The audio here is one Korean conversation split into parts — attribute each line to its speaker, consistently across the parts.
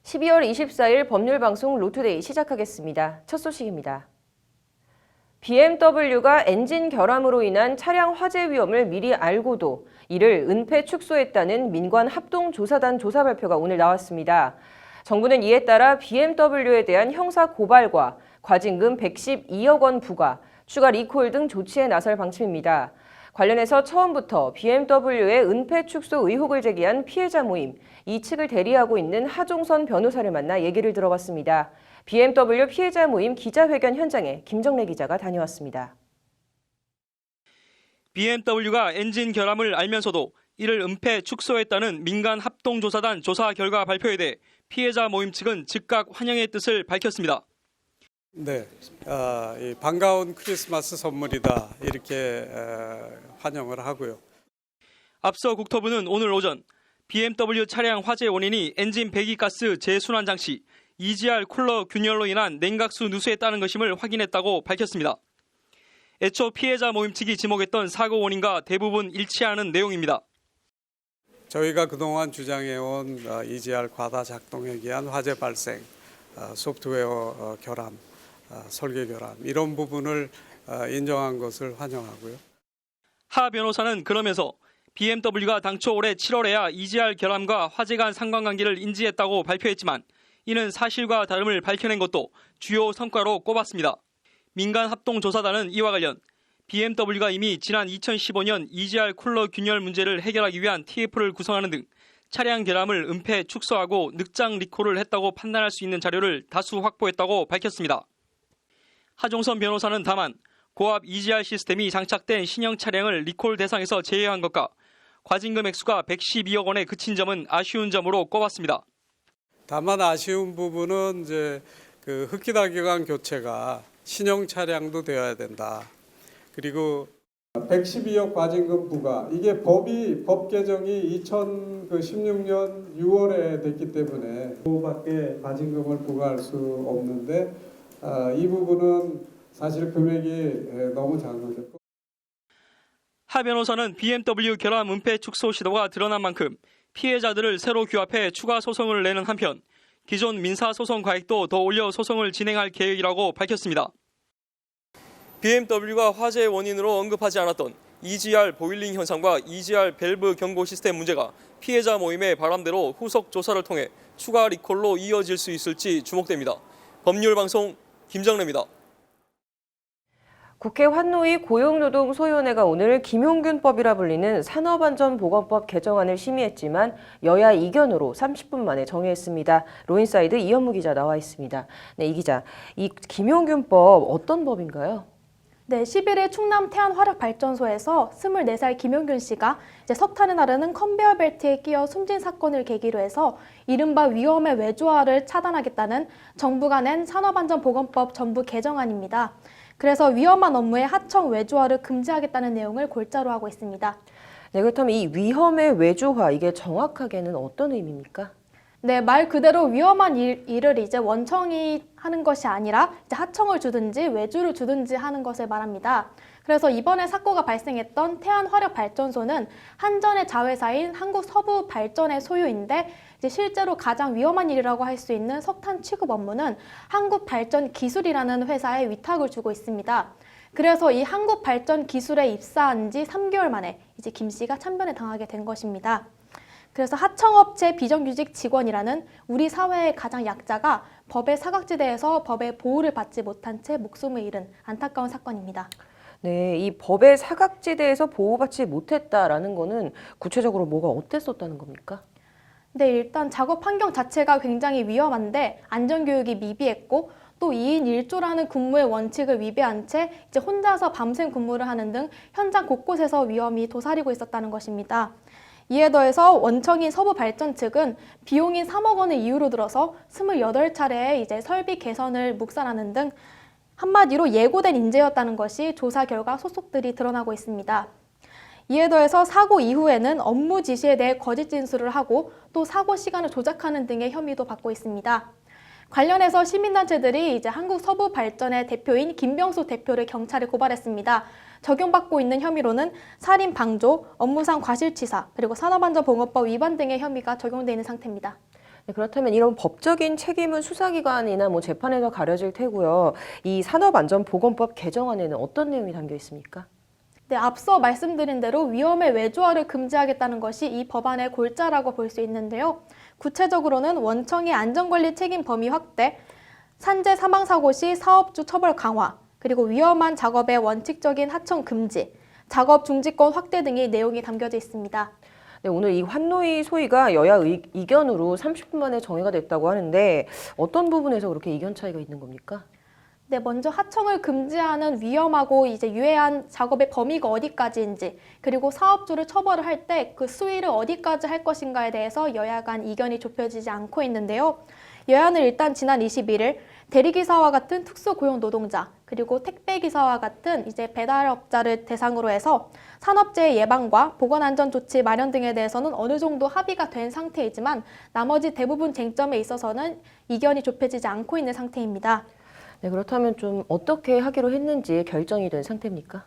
Speaker 1: 12월 24일 법률방송 로투데이 시작하겠습니다. 첫 소식입니다. BMW가 엔진 결함으로 인한 차량 화재 위험을 미리 알고도 이를 은폐 축소했다는 민관 합동조사단 조사 발표가 오늘 나왔습니다. 정부는 이에 따라 BMW에 대한 형사 고발과 과징금 112억 원 부과, 추가 리콜 등 조치에 나설 방침입니다. 관련해서 처음부터 BMW의 은폐 축소 의혹을 제기한 피해자 모임, 이 측을 대리하고 있는 하종선 변호사를 만나 얘기를 들어봤습니다. BMW 피해자 모임 기자회견 현장에 김정래 기자가 다녀왔습니다.
Speaker 2: BMW가 엔진 결함을 알면서도 이를 은폐 축소했다는 민간 합동조사단 조사 결과 발표에 대해 피해자 모임 측은 즉각 환영의 뜻을 밝혔습니다.
Speaker 3: 네, 반가운 크리스마스 선물이다 이렇게 환영을 하고요.
Speaker 2: 앞서 국토부는 오늘 오전 BMW 차량 화재 원인이 엔진 배기가스 재순환 장치 EGR 쿨러 균열로 인한 냉각수 누수에 따른 것임을 확인했다고 밝혔습니다. 애초 피해자 모임 측이 지목했던 사고 원인과 대부분 일치하는 내용입니다.
Speaker 3: 저희가 그동안 주장해온 EGR 과다 작동에 의한 화재 발생, 소프트웨어 결함, 설계 결함 이런 부분을 인정한 것을 환영하고요.
Speaker 2: 하 변호사는 그러면서 BMW가 당초 올해 7월에야 EGR 결함과 화재 간 상관관계를 인지했다고 발표했지만 이는 사실과 다름을 밝혀낸 것도 주요 성과로 꼽았습니다. 민간 합동조사단은 이와 관련 BMW가 이미 지난 2015년 EGR 쿨러 균열 문제를 해결하기 위한 TF를 구성하는 등 차량 결함을 은폐 축소하고 늑장 리콜을 했다고 판단할 수 있는 자료를 다수 확보했다고 밝혔습니다. 하종선 변호사는 다만 고압 EGR 시스템이 장착된 신형 차량을 리콜 대상에서 제외한 것과 과징금 액수가 112억 원에 그친 점은 아쉬운 점으로 꼽았습니다.
Speaker 3: 다만 아쉬운 부분은 이제 그 흡기다기관 교체가 신형 차량도 되어야 된다. 그리고 112억 과징금 부과, 이게 법 개정이 2016년 6월에 됐기 때문에 그밖에 과징금을 부과할 수 없는데 이 부분은 사실 금액이 너무 작아졌고.
Speaker 2: 하 변호사는 BMW 결함 은폐 축소 시도가 드러난 만큼 피해자들을 새로 규합해 추가 소송을 내는 한편 기존 민사소송 가액도 더 올려 소송을 진행할 계획이라고 밝혔습니다. BMW가 화재의 원인으로 언급하지 않았던 EGR 보일링 현상과 EGR 밸브 경고 시스템 문제가 피해자 모임의 바람대로 후속 조사를 통해 추가 리콜로 이어질 수 있을지 주목됩니다. 법률방송 김정래입니다.
Speaker 1: 국회 환노위 고용노동소위원회가 오늘 김용균법이라 불리는 산업안전보건법 개정안을 심의했지만 여야 이견으로 30분 만에 정의했습니다. 로인사이드 이현무 기자 나와 있습니다. 네, 이 기자, 이 김용균법 어떤 법인가요?
Speaker 4: 네, 11일 충남 태안화력발전소에서 24살 김용균 씨가 석탄을 나르는 컨베이어 벨트에 끼어 숨진 사건을 계기로 해서 이른바 위험의 외주화를 차단하겠다는 정부가 낸 산업안전보건법 전부 개정안입니다. 그래서 위험한 업무의 하청 외주화를 금지하겠다는 내용을 골자로 하고 있습니다.
Speaker 1: 네, 그렇다면 이 위험의 외주화, 이게 정확하게는 어떤 의미입니까?
Speaker 4: 네, 말 그대로 위험한 일을 이제 원청이 하는 것이 아니라 이제 하청을 주든지 외주를 주든지 하는 것을 말합니다. 그래서 이번에 사고가 발생했던 태안화력발전소는 한전의 자회사인 한국서부발전의 소유인데 이제 실제로 가장 위험한 일이라고 할 수 있는 석탄 취급 업무는 한국발전기술이라는 회사에 위탁을 주고 있습니다. 그래서 이 한국발전기술에 입사한 지 3개월 만에 이제 김 씨가 참변에 당하게 된 것입니다. 그래서 하청업체 비정규직 직원이라는 우리 사회의 가장 약자가 법의 사각지대에서 법의 보호를 받지 못한 채 목숨을 잃은 안타까운 사건입니다.
Speaker 1: 네, 이 법의 사각지대에서 보호받지 못했다라는 거는 구체적으로 뭐가 어땠었다는 겁니까?
Speaker 4: 네, 일단 작업 환경 자체가 굉장히 위험한데 안전교육이 미비했고 또 2인 1조라는 근무의 원칙을 위배한 채 이제 혼자서 밤샘 근무를 하는 등 현장 곳곳에서 위험이 도사리고 있었다는 것입니다. 이에 더해서 원청인 서부발전 측은 비용인 3억 원을 이유로 들어서 28차례의 이제 설비 개선을 묵살하는 등 한마디로 예고된 인재였다는 것이 조사 결과 소속들이 드러나고 있습니다. 이에 더해서 사고 이후에는 업무 지시에 대해 거짓 진술을 하고 또 사고 시간을 조작하는 등의 혐의도 받고 있습니다. 관련해서 시민단체들이 이제 한국서부발전의 대표인 김병수 대표를 경찰에 고발했습니다. 적용받고 있는 혐의로는 살인 방조, 업무상 과실치사, 그리고 산업안전보건법 위반 등의 혐의가 적용되어 있는 상태입니다.
Speaker 1: 네, 그렇다면 이런 법적인 책임은 수사기관이나 재판에서 가려질 테고요. 이 산업안전보건법 개정안에는 어떤 내용이 담겨 있습니까?
Speaker 4: 네, 앞서 말씀드린 대로 위험의 외주화를 금지하겠다는 것이 이 법안의 골자라고 볼 수 있는데요. 구체적으로는 원청의 안전관리 책임 범위 확대, 산재 사망사고 시 사업주 처벌 강화, 그리고 위험한 작업의 원칙적인 하청 금지, 작업 중지권 확대 등의 내용이 담겨져 있습니다.
Speaker 1: 네, 오늘 이 환노위 소위가 여야 이견으로 30분 만에 정회가 됐다고 하는데 어떤 부분에서 그렇게 이견 차이가 있는 겁니까?
Speaker 4: 네, 먼저 하청을 금지하는 위험하고 유해한 작업의 범위가 어디까지인지, 그리고 사업주를 처벌을 할 때 그 수위를 어디까지 할 것인가에 대해서 여야 간 이견이 좁혀지지 않고 있는데요. 여야는 일단 지난 21일 대리기사와 같은 특수고용 노동자, 그리고 택배기사와 같은 배달업자를 대상으로 해서 산업재해 예방과 보건안전 조치 마련 등에 대해서는 어느 정도 합의가 된 상태이지만 나머지 대부분 쟁점에 있어서는 이견이 좁혀지지 않고 있는 상태입니다.
Speaker 1: 네, 그렇다면 좀 어떻게 하기로 했는지 결정이 된 상태입니까?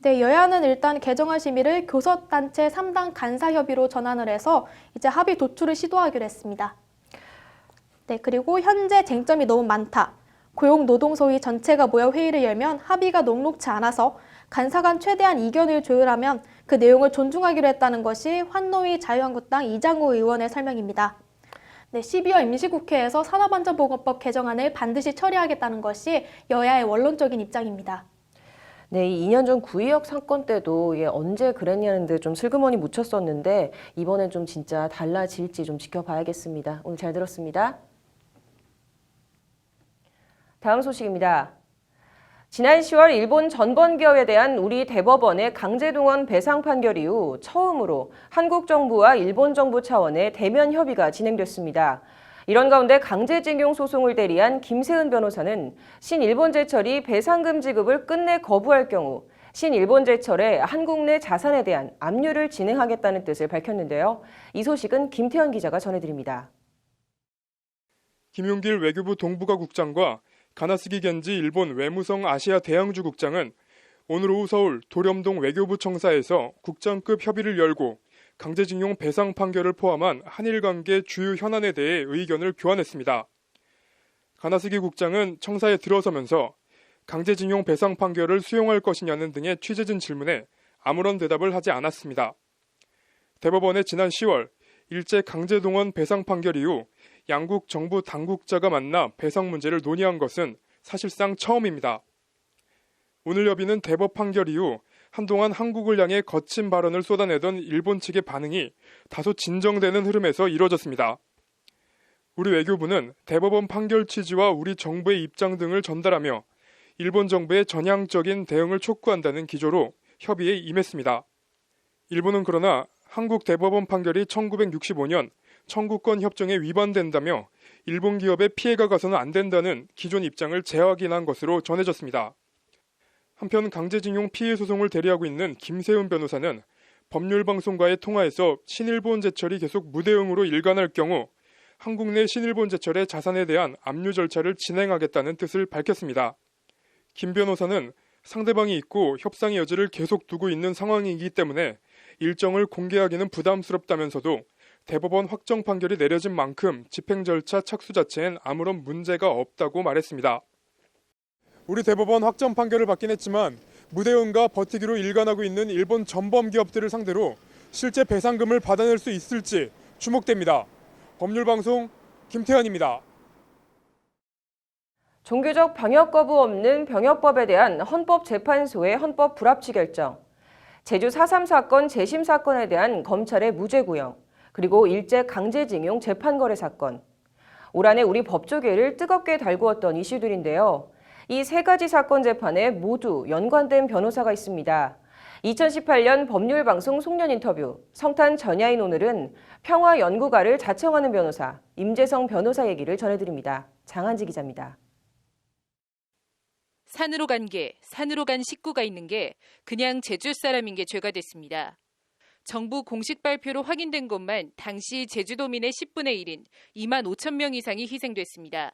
Speaker 4: 네, 여야는 일단 개정안 심의를 교섭단체 3당 간사협의로 전환을 해서 합의 도출을 시도하기로 했습니다. 네, 그리고 현재 쟁점이 너무 많다. 고용노동소위 전체가 모여 회의를 열면 합의가 녹록치 않아서 간사 간 최대한 이견을 조율하면 그 내용을 존중하기로 했다는 것이 환노위 자유한국당 이장우 의원의 설명입니다. 네, 12월 임시국회에서 산업안전보건법 개정안을 반드시 처리하겠다는 것이 여야의 원론적인 입장입니다.
Speaker 1: 네, 이 2년 전 구의역 사건 때도 언제 그랬냐는데 좀 슬그머니 묻혔었는데 이번엔 좀 진짜 달라질지 좀 지켜봐야겠습니다. 오늘 잘 들었습니다. 다음 소식입니다. 지난 10월 일본 전범기업에 대한 우리 대법원의 강제동원 배상 판결 이후 처음으로 한국 정부와 일본 정부 차원의 대면 협의가 진행됐습니다. 이런 가운데 강제징용 소송을 대리한 김세은 변호사는 신일본제철이 배상금 지급을 끝내 거부할 경우 신일본제철의 한국 내 자산에 대한 압류를 진행하겠다는 뜻을 밝혔는데요. 이 소식은 김태현 기자가 전해드립니다.
Speaker 5: 김용길 외교부 동북아 국장과 가나스기 겐지 일본 외무성 아시아 대양주 국장은 오늘 오후 서울 도렴동 외교부 청사에서 국장급 협의를 열고 강제징용 배상 판결을 포함한 한일 관계 주요 현안에 대해 의견을 교환했습니다. 가나스기 국장은 청사에 들어서면서 강제징용 배상 판결을 수용할 것이냐는 등의 취재진 질문에 아무런 대답을 하지 않았습니다. 대법원의 지난 10월 일제 강제동원 배상 판결 이후 양국 정부 당국자가 만나 배상 문제를 논의한 것은 사실상 처음입니다. 오늘 협의는 대법 판결 이후 한동안 한국을 향해 거친 발언을 쏟아내던 일본 측의 반응이 다소 진정되는 흐름에서 이뤄졌습니다. 우리 외교부는 대법원 판결 취지와 우리 정부의 입장 등을 전달하며 일본 정부의 전향적인 대응을 촉구한다는 기조로 협의에 임했습니다. 일본은 그러나 한국 대법원 판결이 1965년 청구권 협정에 위반된다며 일본 기업에 피해가 가서는 안 된다는 기존 입장을 재확인한 것으로 전해졌습니다. 한편 강제징용 피해 소송을 대리하고 있는 김세은 변호사는 법률방송과의 통화에서 신일본제철이 계속 무대응으로 일관할 경우 한국 내 신일본제철의 자산에 대한 압류 절차를 진행하겠다는 뜻을 밝혔습니다. 김 변호사는 상대방이 있고 협상의 여지를 계속 두고 있는 상황이기 때문에 일정을 공개하기는 부담스럽다면서도 대법원 확정 판결이 내려진 만큼 집행 절차 착수 자체엔 아무런 문제가 없다고 말했습니다. 우리 대법원 확정 판결을 받긴 했지만 무대응과 버티기로 일관하고 있는 일본 전범 기업들을 상대로 실제 배상금을 받아낼 수 있을지 주목됩니다. 법률방송 김태현입니다.
Speaker 1: 종교적 병역 거부 없는 병역법에 대한 헌법재판소의 헌법 불합치 결정, 제주 4.3 사건 재심 사건에 대한 검찰의 무죄 구형, 그리고 일제 강제징용 재판거래 사건. 올 한해 우리 법조계를 뜨겁게 달구었던 이슈들인데요. 이 세 가지 사건 재판에 모두 연관된 변호사가 있습니다. 2018년 법률방송 송년 인터뷰, 성탄 전야인 오늘은 평화연구가를 자청하는 변호사, 임재성 변호사 얘기를 전해드립니다. 장한지 기자입니다.
Speaker 6: 산으로 간 게, 산으로 간 식구가 있는 게 그냥 제주 사람인 게 죄가 됐습니다. 정부 공식 발표로 확인된 것만 당시 제주도민의 10분의 1인 2만 5천 명 이상이 희생됐습니다.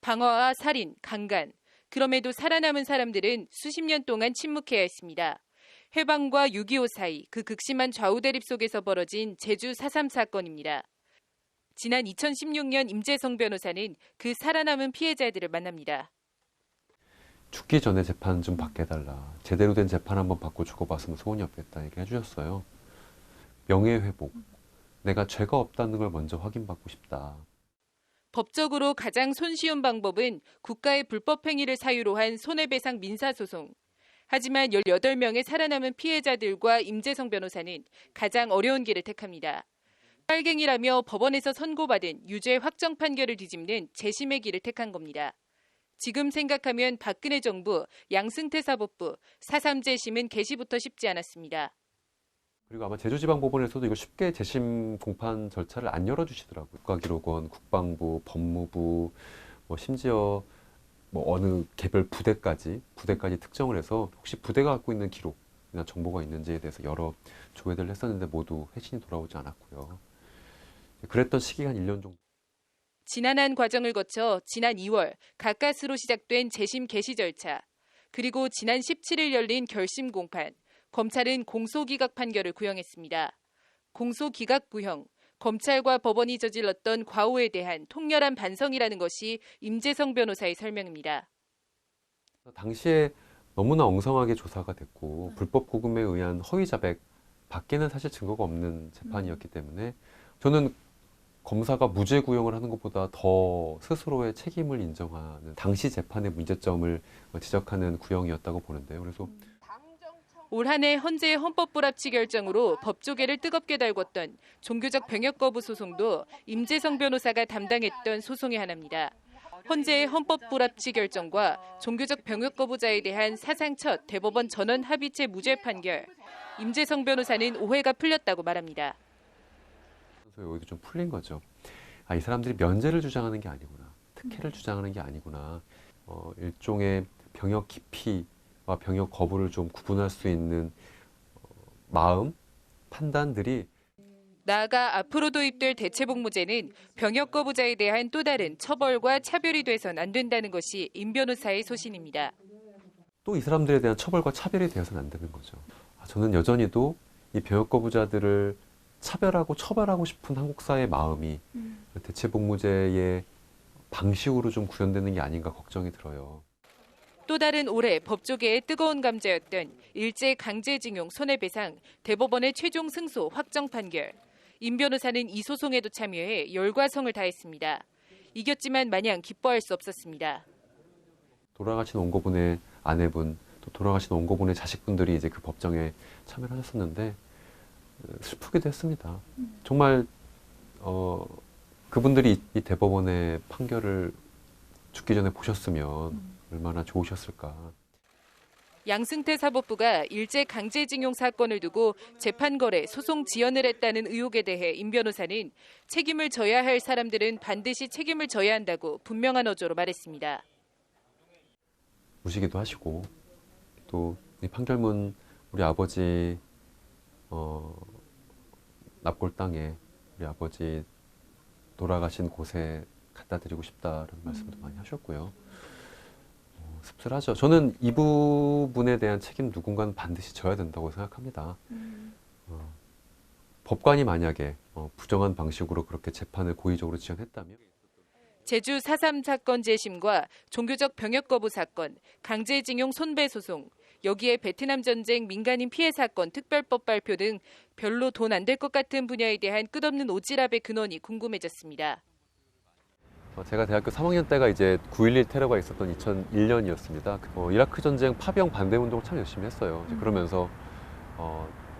Speaker 6: 방화와 살인, 강간, 그럼에도 살아남은 사람들은 수십 년 동안 침묵해야 했습니다. 해방과 6.25 사이 그 극심한 좌우 대립 속에서 벌어진 제주 4.3 사건입니다. 지난 2016년 임재성 변호사는 그 살아남은 피해자들을 만납니다.
Speaker 7: 죽기 전에 재판 좀 받게 해달라. 제대로 된 재판 한번 받고 죽어봤으면 소원이 없겠다 얘기를 해주셨어요. 명예회복. 내가 죄가 없다는 걸 먼저 확인받고 싶다.
Speaker 6: 법적으로 가장 손쉬운 방법은 국가의 불법 행위를 사유로 한 손해배상 민사소송. 하지만 18명의 살아남은 피해자들과 임재성 변호사는 가장 어려운 길을 택합니다. 빨갱이라며 법원에서 선고받은 유죄 확정 판결을 뒤집는 재심의 길을 택한 겁니다. 지금 생각하면 박근혜 정부, 양승태 사법부, 4.3 재심은 개시부터 쉽지 않았습니다.
Speaker 7: 그리고 아마 제주지방법원에서도 이거 쉽게 재심 공판 절차를 안 열어주시더라고요. 국가기록원, 국방부, 법무부, 심지어 어느 개별 부대까지 특정을 해서 혹시 부대가 갖고 있는 기록이나 정보가 있는지에 대해서 여러 조회를 했었는데 모두 회신이 돌아오지 않았고요. 그랬던 시기가 한 1년 정도.
Speaker 6: 지난한 과정을 거쳐 지난 2월 가까스로 시작된 재심 개시 절차, 그리고 지난 17일 열린 결심 공판, 검찰은 공소기각 판결을 구형했습니다. 공소기각 구형, 검찰과 법원이 저질렀던 과오에 대한 통렬한 반성이라는 것이 임재성 변호사의 설명입니다.
Speaker 7: 당시에 너무나 엉성하게 조사가 됐고 불법 구금에 의한 허위 자백 밖에는 사실 증거가 없는 재판이었기 때문에 저는 검사가 무죄 구형을 하는 것보다 더 스스로의 책임을 인정하는 당시 재판의 문제점을 지적하는 구형이었다고 보는데요. 그래서
Speaker 6: 올 한 해 헌재의 헌법 불합치 결정으로 법조계를 뜨겁게 달궜던 종교적 병역 거부 소송도 임재성 변호사가 담당했던 소송의 하나입니다. 헌재의 헌법 불합치 결정과 종교적 병역 거부자에 대한 사상 첫 대법원 전원 합의체 무죄 판결. 임재성 변호사는 오해가 풀렸다고 말합니다.
Speaker 7: 그래서 여기도 좀 풀린 거죠. 이 사람들이 면제를 주장하는 게 아니구나. 특혜를 주장하는 게 아니구나. 일종의 병역 기피와 병역 거부를 좀 구분할 수 있는 마음, 판단들이
Speaker 6: 나아가 앞으로 도입될 대체복무제는 병역 거부자에 대한 또 다른 처벌과 차별이 돼선 안 된다는 것이 임 변호사의 소신입니다.
Speaker 7: 또 이 사람들에 대한 처벌과 차별이 되어서는 안 되는 거죠. 저는 여전히도 이 병역 거부자들을 차별하고 처벌하고 싶은 한국 사회의 마음이 대체복무제의 방식으로 좀 구현되는 게 아닌가 걱정이 들어요.
Speaker 6: 또 다른 올해 법조계의 뜨거운 감자였던 일제 강제징용 손해배상 대법원의 최종 승소 확정 판결. 임 변호사는 이 소송에도 참여해 열과 성을 다했습니다. 이겼지만 마냥 기뻐할 수 없었습니다.
Speaker 7: 돌아가신 원고분의 아내분, 또 돌아가신 원고분의 자식분들이 이제 그 법정에 참여를 하셨었는데 슬프기도 했습니다. 정말 그분들이 이 대법원의 판결을 죽기 전에 보셨으면 얼마나 좋으셨을까.
Speaker 6: 양승태 사법부가 일제 강제징용 사건을 두고 재판 거래, 소송 지연을 했다는 의혹에 대해 임 변호사는 책임을 져야 할 사람들은 반드시 책임을 져야 한다고 분명한 어조로 말했습니다.
Speaker 7: 우시기도 하시고 또 이 판결문 우리 아버지 납골 땅에 우리 아버지 돌아가신 곳에 갖다 드리고 싶다는 말씀도 많이 하셨고요. 씁쓸하죠. 저는 이 부분에 대한 책임 누군가는 반드시 져야 된다고 생각합니다. 법관이 만약에 부정한 방식으로 그렇게 재판을 고의적으로 지연했다면
Speaker 6: 제주 4.3 사건 재심과 종교적 병역 거부 사건, 강제징용 손배 소송, 여기에 베트남 전쟁 민간인 피해 사건 특별법 발표 등 별로 돈 안 될 것 같은 분야에 대한 끝없는 오지랖의 근원이 궁금해졌습니다.
Speaker 7: 제가 대학교 3학년 때가 이제 9.11 테러가 있었던 2001년이었습니다. 이라크 전쟁 파병 반대 운동을 참 열심히 했어요. 이제 그러면서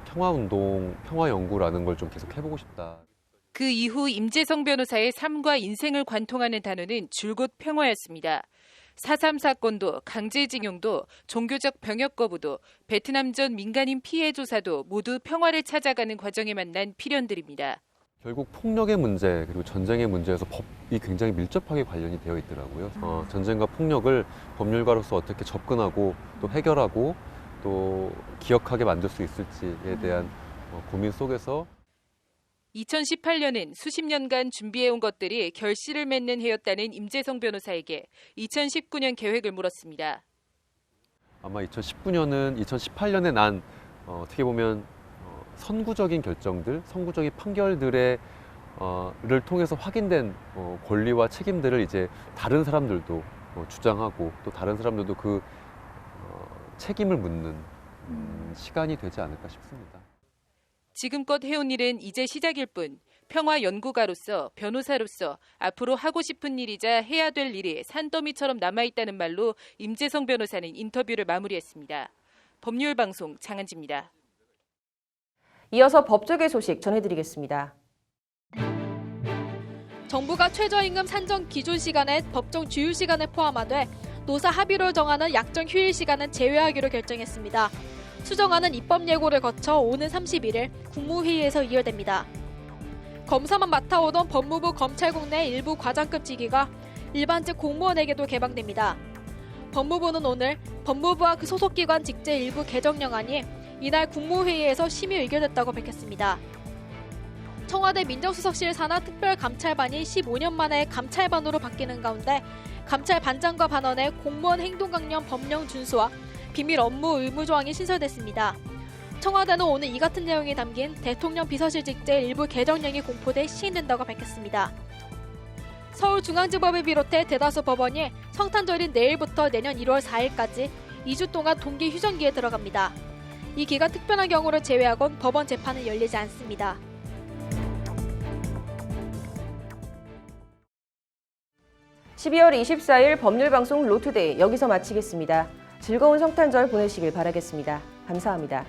Speaker 7: 평화 운동, 평화 연구라는 걸 좀 계속 해보고 싶다.
Speaker 6: 그 이후 임재성 변호사의 삶과 인생을 관통하는 단어는 줄곧 평화였습니다. 4.3 사건도 강제징용도 종교적 병역 거부도 베트남전 민간인 피해 조사도 모두 평화를 찾아가는 과정에 만난 필연들입니다.
Speaker 7: 결국 폭력의 문제 그리고 전쟁의 문제에서 법이 굉장히 밀접하게 관련이 되어 있더라고요. 전쟁과 폭력을 법률가로서 어떻게 접근하고 또 해결하고 또 기억하게 만들 수 있을지에 대한 고민 속에서
Speaker 6: 2018년은 수십 년간 준비해온 것들이 결실을 맺는 해였다는 임재성 변호사에게 2019년 계획을 물었습니다.
Speaker 7: 아마 2019년은 2018년에 난 어떻게 보면 선구적인 결정들, 선구적인 판결들의 를 통해서 확인된 권리와 책임들을 이제 다른 사람들도 주장하고 또 다른 사람들도 그 책임을 묻는 시간이 되지 않을까 싶습니다.
Speaker 6: 지금껏 해온 일은 이제 시작일 뿐 평화 연구가로서 변호사로서 앞으로 하고 싶은 일이자 해야 될 일이 산더미처럼 남아있다는 말로 임재성 변호사는 인터뷰를 마무리했습니다. 법률방송 장한지입니다.
Speaker 1: 이어서 법조계 소식 전해드리겠습니다.
Speaker 8: 정부가 최저임금 산정 기준 시간에 법정 주휴 시간에 포함하되 노사 합의로 정하는 약정 휴일 시간은 제외하기로 결정했습니다. 수정안은 입법 예고를 거쳐 오는 31일 국무회의에서 의결됩니다. 검사만 맡아오던 법무부 검찰국 내 일부 과장급 직위가 일반직 공무원에게도 개방됩니다. 법무부는 오늘 법무부와 그 소속기관 직제 일부 개정령안이 이날 국무회의에서 심의 의결됐다고 밝혔습니다. 청와대 민정수석실 산하 특별감찰반이 15년 만에 감찰반으로 바뀌는 가운데 감찰반장과 반원의 공무원 행동강령 법령 준수와 비밀 업무 의무 조항이 신설됐습니다. 청와대는 오늘 이 같은 내용이 담긴 대통령 비서실 직제 일부 개정령이 공포돼 시행된다고 밝혔습니다. 서울중앙지법을 비롯해 대다수 법원이 성탄절인 내일부터 내년 1월 4일까지 2주 동안 동기 휴정기에 들어갑니다. 이 기간 특별한 경우를 제외하곤 법원 재판은 열리지 않습니다.
Speaker 1: (12월 24일) 법률방송 로투데이 여기서 마치겠습니다. 즐거운 성탄절 보내시길 바라겠습니다. 감사합니다.